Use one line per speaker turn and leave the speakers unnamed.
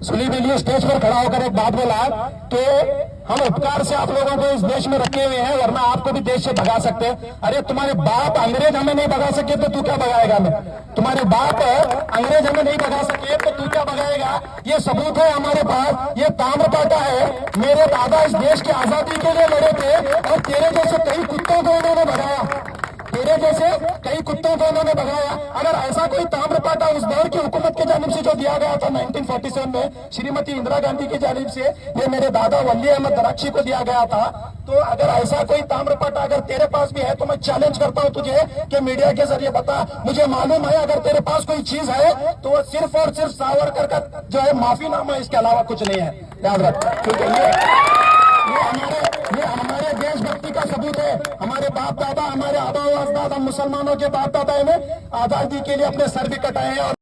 सुली बिली stage पर खड़ा होकर एक बात बोला कि हम उपकार से आप लोगों को इस देश में रखे हुए हैं, वरना आपको भी देश से भगा सकते हैं। अरे तुम्हारे बाप अंग्रेज हमें नहीं भगा सके तो तू क्या भगाएगा हमें? तुम्हारे बाप अंग्रेज हमें नहीं भगा सके तो तू क्या भगाएगा? ये सबूत है हमारे पास, ये ताम्रपाठा है। मेरे दादा इस देश की आजादी के लिए लड़े थे और तेरे जैसे कई कुत्तों को उन्होंने भगाया, तेरे जैसे कई कुत्तों को उन्होंने भगाया। अगर ऐसा कोई ताम्रपाठा उस दौर की हुकूमत की जानिब से जो दिया गया था 1947 में श्रीमती इंदिरा गांधी की जानिब से, ये मेरे दादा वली अहमद दराक्षी को दिया गया था, तो अगर ऐसा कोई ताम्रपाठा अगर तेरे पास भी है तो मैं चैलेंज करता हूं तुझे कि मीडिया के जरिए बता। मुझे मालूम है अगर तेरे पास कोई चीज है तो वो सिर्फ और सिर्फ सावरकर का जो है माफीनामा, इसके अलावा कुछ नहीं है। याद रख, क्योंकि ये हमारे देशभक्ति का सबूत है। हमारे बाप दादा, हमारे आबा अजदाद, हम मुसलमानों के बाप दादा ने आजादी के लिए अपने सर भी कटाए हैं।